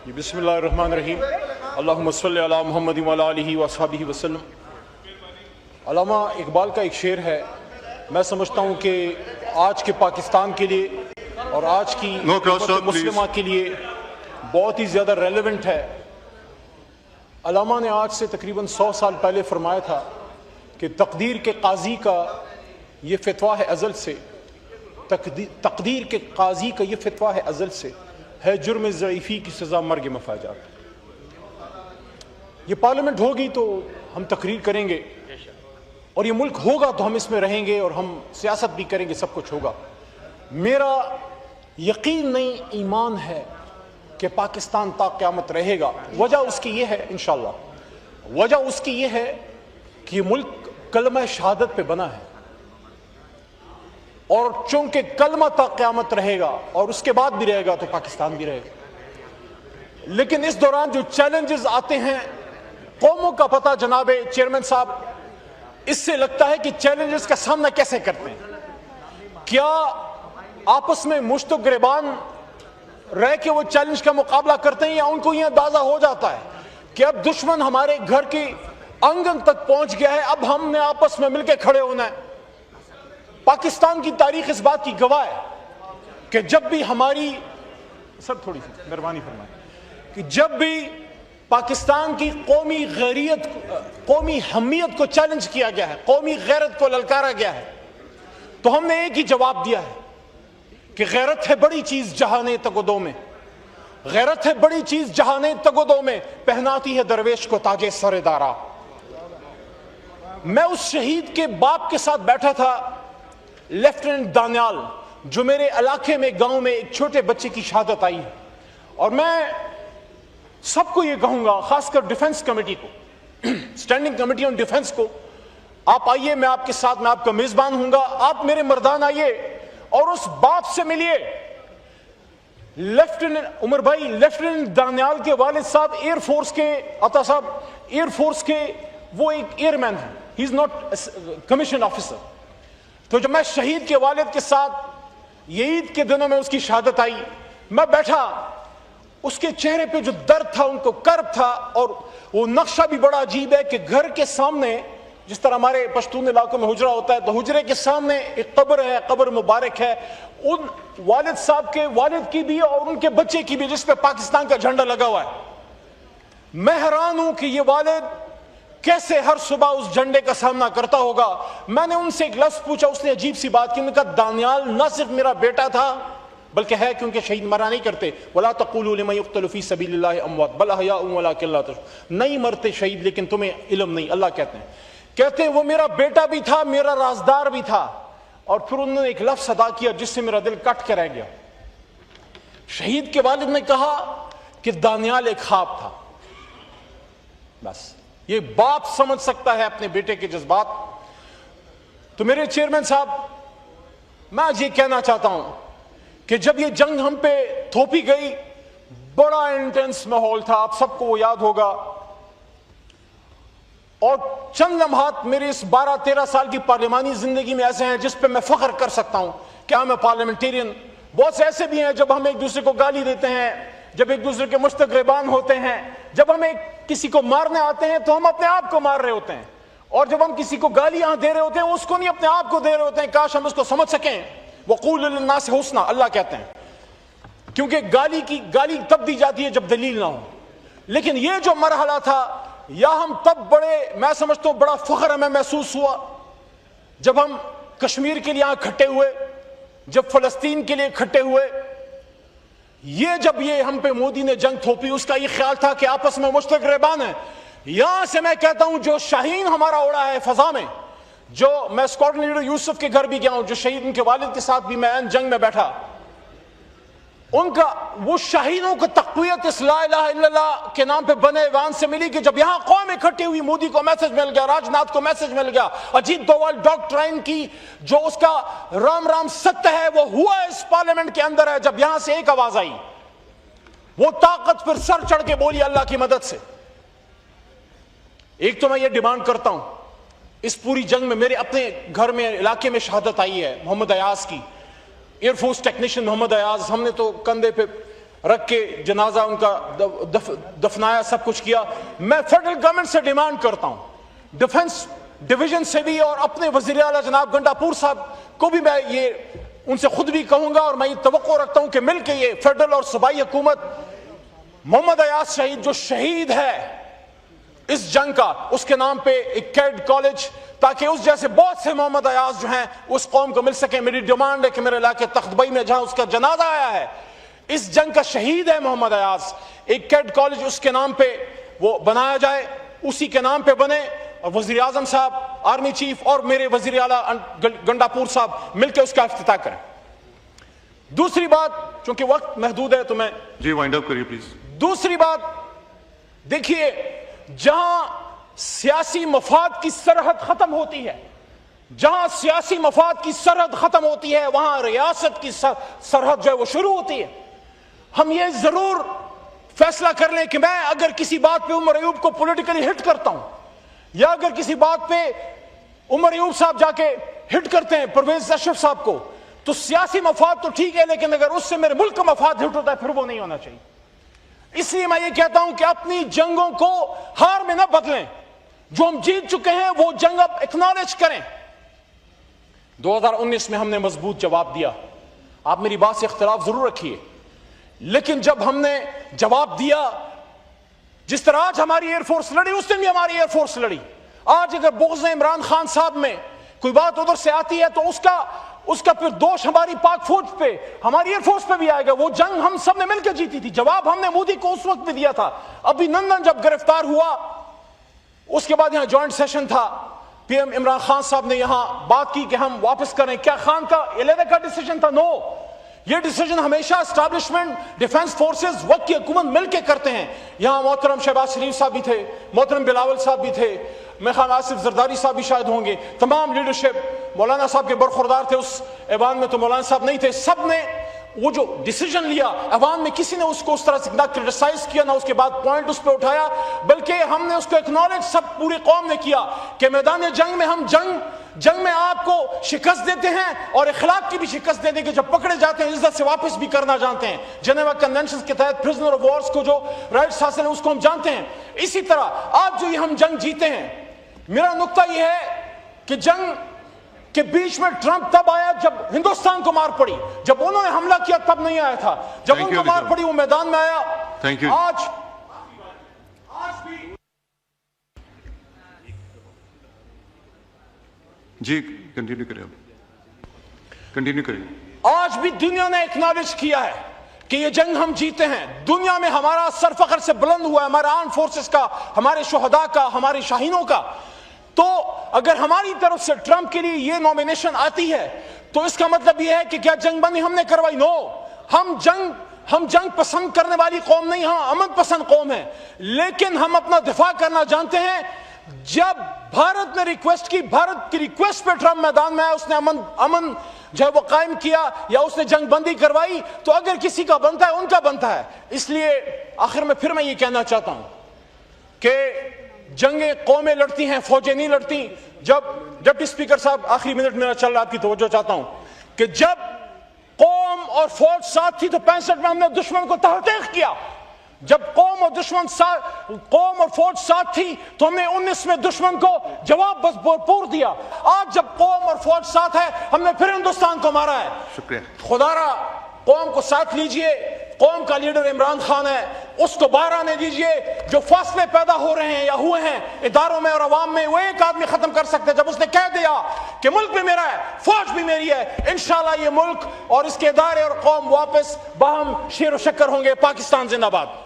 बिस्मिल्लाहिर्रहमानिर्रहीम। अल्लाहुम्मा सल्लि अला मुहम्मद व अला आलिहि व अस्हाबिहि वसल्लम। अल्लामा इकबाल का एक शेर है, मैं समझता हूँ कि आज के पाकिस्तान के लिए और आज की मुस्लिमा के लिए बहुत ही ज़्यादा रेलेवेंट है। अल्लामा ने आज से तकरीबन 100 साल पहले फरमाया था कि तकदीर के काजी का ये फतवा है अज़ल से, तकदीर के काजी का ये फतवा है अज़ल से, है जुर्म ज़ईफ़ी की सज़ा मर्ग मफाजात। ये पार्लियामेंट होगी तो हम तकरीर करेंगे और ये मुल्क होगा तो हम इसमें रहेंगे और हम सियासत भी करेंगे, सब कुछ होगा। मेरा यकीन नहीं, ईमान है कि पाकिस्तान ता क़यामत रहेगा। वजह उसकी ये है, इंशाअल्लाह वजह उसकी ये है कि ये मुल्क कलमा शहादत पे बना है और चूंकि कलमा ता क़यामत रहेगा और उसके बाद भी रहेगा तो पाकिस्तान भी रहेगा। लेकिन इस दौरान जो चैलेंजेस आते हैं कौमों का पता, जनाबे चेयरमैन साहब, इससे लगता है कि चैलेंजेस का सामना कैसे करते हैं। क्या आपस में मुश्तक गिरबान रह के वो चैलेंज का मुकाबला करते हैं या उनको यह अंदाजा हो जाता है कि अब दुश्मन हमारे घर की आंगन तक पहुंच गया है, अब हमने आपस में मिलकर खड़े होना है। पाकिस्तान की तारीख इस बात की गवाह है कि जब भी हमारी सर थोड़ी सी मेहरबानी फरमाएं कि जब भी पाकिस्तान की कौमी गैरियत, कौमी हमियत को चैलेंज किया गया है, कौमी गैरत को ललकारा गया है, तो हमने एक ही जवाब दिया है कि गैरत है बड़ी चीज जहाने तगदो में, गैरत है बड़ी चीज जहाने तगदो में, पहनाती है दरवेश को ताजे सरेदारा। मैं उस शहीद के बाप के साथ बैठा था, लेफ्टिनेंट दानियाल, जो मेरे इलाके में गांव में एक छोटे बच्चे की शहादत आई है। और मैं सबको ये कहूंगा, खासकर डिफेंस कमेटी को, स्टैंडिंग कमेटी ऑन डिफेंस को, आप आइए, मैं आपके साथ, मैं आपका मेजबान हूंगा, आप मेरे मर्दान आइए और उस बाप से मिलिए। लेफ्टिनेंट उमर भाई, लेफ्टिनेंट दानियाल के वालिद साहब एयरफोर्स के, अता साहब एयरफोर्स के, वो एक एयरमैन है, he is not commission officer. तो जब मैं शहीद के वालिद के साथ ये ईद के दिनों में उसकी शहादत आई, मैं बैठा, उसके चेहरे पे जो दर्द था, उनको कर्ब था, और वो नक्शा भी बड़ा अजीब है कि घर के सामने, जिस तरह हमारे पश्तून इलाकों में हुजरा होता है, तो हुजरे के सामने एक कब्र है, कब्र मुबारक है उन वालिद साहब के, वालिद की भी और उनके बच्चे की भी, जिस पे पाकिस्तान का झंडा लगा हुआ है। मैं हैरान हूं कि ये वालिद कैसे हर सुबह उस झंडे का सामना करता होगा। मैंने उनसे एक लफ्ज पूछा, उसने अजीब सी बात की, उन्होंने कहा दानियाल न सिर्फ मेरा बेटा था बल्कि है, क्योंकि शहीद मरा नहीं करते, वला तक़ूलू लिमन युक़्तलू फ़ी सबीलिल्लाहि अमवात बल अहयाउन वलाकिन ला तशऊरून, नहीं मरते शहीद लेकिन तुम्हें इल्म नहीं, अल्लाह कहते हैं वो मेरा बेटा भी था, मेरा राजदार भी था। और फिर उन्होंने एक लफ्ज अदा किया जिससे मेरा दिल कट के रह गया। शहीद के वालिद ने कहा कि दानियाल एक ख्वाब था। बस ये बाप समझ सकता है अपने बेटे के जज्बात। तो मेरे चेयरमैन साहब, मैं आज ये कहना चाहता हूं कि जब ये जंग हम पे थोपी गई, बड़ा इंटेंस माहौल था, आप सबको वो याद होगा। और चंद लम्हात मेरे इस 12-13 साल की पार्लियामानी जिंदगी में ऐसे हैं जिस पे मैं फख्र कर सकता हूं कि मैं पार्लियामेंटेरियन। बहुत से ऐसे भी हैं जब हम एक दूसरे को गाली देते हैं, जब एक दूसरे के मुश्तक गिरबान होते हैं, जब हमें किसी को मारने आते हैं तो हम अपने आप को मार रहे होते हैं, और जब हम किसी को गालियां दे रहे होते हैं उसको नहीं, अपने आप को दे रहे होते हैं। काश हम उसको समझ सकें। वक़ूलु लिन्नास हुस्ना, अल्लाह कहते हैं, क्योंकि गाली तब दी जाती है जब दलील ना हो। लेकिन ये जो मरहला था, या हम तब बड़े, मैं समझता हूं बड़ा फख्र हमें महसूस हुआ जब हम कश्मीर के लिए यहां इकट्ठे हुए, जब फलस्तीन के लिए इकट्ठे हुए। ये जब ये हम पे मोदी ने जंग थोपी, उसका ये ख्याल था कि आपस में मुश्तरक गिरबान है। यहां से मैं कहता हूं जो शाहीन हमारा उड़ा है फजा में, जो मैं स्क्वाड्रन लीडर यूसुफ के घर भी गया हूं, जो शहीद उनके वालिद के साथ भी मैं जंग में बैठा, उनका वो शाहीनों को तक़वियत इस ला इलाहा इल्लल्लाह के नाम पे बने ईवान से मिली कि जब यहां कौम इकट्ठी हुई, मोदी को मैसेज मिल गया, राजनाथ को मैसेज मिल गया, अजीत डोवाल डॉक्ट्राइन की जो उसका राम राम सत्य है वो हुआ इस पार्लियामेंट के अंदर है। जब यहां से एक आवाज आई, वो ताकत फिर सर चढ़ के बोली अल्लाह की मदद से। एक तो मैं ये डिमांड करता हूं, इस पूरी जंग में मेरे अपने घर में, इलाके में शहादत आई है मोहम्मद अयाज की, एयरफोर्स टेक्नीशियन मोहम्मद अयाज। हमने तो कंधे पे रख के जनाजा उनका दफनाया, सब कुछ किया। मैं फेडरल गवर्नमेंट से डिमांड करता हूं, डिफेंस डिवीजन से भी और अपने वजीर आला जनाब गंडापुर साहब को भी मैं ये उनसे खुद भी कहूंगा और मैं ये तवक्को रखता हूं कि मिलकर ये फेडरल और सूबाई हुकूमत मोहम्मद अयाज शहीद जो शहीद है इस जंग का, उसके नाम पे एक कैड कॉलेज, ताकि उस जैसे बहुत से मोहम्मद अयाज जो हैं उस कौम को मिल सके। मेरी डिमांड है कि मेरे इलाके तख्तबई में जहां उसका जनाजा आया है, इस जंग का शहीद है मोहम्मद अयाज, एक कैड कॉलेज उसके नाम पे वो बनाया जाए, उसी के नाम पे बने और वजीर आजम साहब, आर्मी चीफ और मेरे वजीर आला गंडापुर साहब मिलकर उसका इफ्तिताह करें। दूसरी बात, चूंकि वक्त महदूद है तो मैं जी वाइंड अप करिए प्लीज। दूसरी बात देखिए, जहां सियासी मफाद की सरहद खत्म होती है, जहां सियासी मफाद की सरहद खत्म होती है, वहां रियासत की सरहद जो है वो शुरू होती है। हम ये जरूर फैसला कर लें कि मैं अगर किसी बात पे उमर अयूब को पॉलिटिकली हिट करता हूं, या अगर किसी बात पे उमर अयूब साहब जाके हिट करते हैं परवेज अशरफ साहब को, तो सियासी मफाद तो ठीक है, लेकिन अगर उससे मेरे मुल्क का मफाद हिट होता है फिर वो नहीं होना चाहिए। इसलिए मैं ये कहता हूं कि अपनी जंगों को हार में न बदलें, जो हम जीत चुके हैं वो जंग अब एक्नॉलेज करें। 2019 में हमने मजबूत जवाब दिया, आप मेरी बात से इख्तिलाफ जरूर रखिए, लेकिन जब हमने जवाब दिया, जिस तरह आज हमारी एयरफोर्स लड़ी, उस दिन भी हमारी एयरफोर्स लड़ी। आज अगर बोझ इमरान खान साहब में कोई बात उधर से आती है तो उसका फिर दोष हमारी पाक फौज पे, हमारी एयरफोर्स पे भी आएगा। वो जंग हम सब ने मिलकर जीती थी। जवाब हमने मोदी को उस वक्त भी दिया था। अभिनंदन जब गिरफ्तार हुआ, उसके बाद यहां ज्वाइंट सेशन था, पीएम इमरान खान साहब ने यहां बात की कि हम वापस करें। क्या खान का इलेवे का डिसीजन था? नो, ये डिसीजन हमेशा एस्टैब्लिशमेंट, डिफेंस फोर्सेस, वक्त की हुकूमत मिलकर करते हैं। यहां मोहतरम शहबाज शरीफ साहब भी थे, मोहतरम बिलावल साहब भी थे, मैं खान आसिफ जरदारी साहब भी शायद होंगे, तमाम लीडरशिप, मौलाना साहब के बरखुरदार थे उस ऐवान में, तो मौलाना साहब नहीं थे। सब ने वो जो डिसीजन लिया, अवाम में किसी ने उसको उस तरह से ना क्रिटिसाइज किया, ना उसके बाद पॉइंट उस पर उठाया, बल्कि हमने उसको एक्नॉलेज सब पूरी कौम ने किया कि मैदान जंग में हम जंग में आपको शिकस्त देते हैं और इखलाक की भी शिकस्त दे देंगे। जब पकड़े जाते हैं इज्जत से वापस भी करना जानते हैं। जेनेवा कन्वेंशन के तहत प्रिजनर ऑफ वॉर्स को जो राइट्स हासिल है उसको हम जानते हैं। इसी तरह आज जो ये हम जंग जीते हैं, मेरा नुक्ता यह है कि जंग के बीच में ट्रंप तब आया जब हिंदुस्तान को मार पड़ी, जब उन्होंने हमला किया तब नहीं आया था, जब उनको मार पड़ी वो मैदान में आया। Thank you. आज भी जी कंटिन्यू करें, कंटिन्यू करें। आज भी दुनिया ने एक्नॉलेज किया है कि ये जंग हम जीते हैं। दुनिया में हमारा सर फख्र से बुलंद हुआ है, हमारे आर्म फोर्सेस का, हमारे शुहदा का, हमारे शाहीनों का। तो अगर हमारी तरफ से ट्रंप के लिए ये नॉमिनेशन आती है तो इसका मतलब यह है कि क्या जंगबंदी हमने करवाई? नो, हम जंग पसंद करने वाली कौम नहीं, हम अमन पसंद कौम है, लेकिन हम अपना दिफा करना जानते हैं। जब भारत ने रिक्वेस्ट की, भारत की रिक्वेस्ट पे ट्रंप मैदान में आया, उसने अमन जो है वो कायम किया या उसने जंगबंदी करवाई, तो अगर किसी का बनता है उनका बनता है। इसलिए आखिर में फिर मैं ये कहना चाहता हूं कि जंगें कौमें लड़ती हैं, फौजें नहीं लड़ती। जब डिप्टी स्पीकर साहब, आखिरी मिनट मेरा चल रहा, आपकी तवज्जो चाहता हूं कि जब कौम और फौज साथ थी तो 65 में हमने दुश्मन को तहकीक किया। जब कौम और फौज साथ थी तो हमने 19 में दुश्मन को जवाब बस भरपूर दिया। आज जब कौम और फौज साथ है, हमने फिर हिंदुस्तान को मारा है। शुक्रिया। खुदारा कौम को साथ लीजिए, कौम का लीडर इमरान खान है, उसको बाहर आने दीजिए। जो फासले पैदा हो रहे हैं या हुए हैं इदारों में और अवाम में, वो एक आदमी खत्म कर सकते हैं। जब उसने कह दिया कि मुल्क भी मेरा है, फौज भी मेरी है, इंशाल्लाह ये मुल्क और इसके इदारे और कौम वापस बाहम शेर व शक्कर होंगे। पाकिस्तान जिंदाबाद।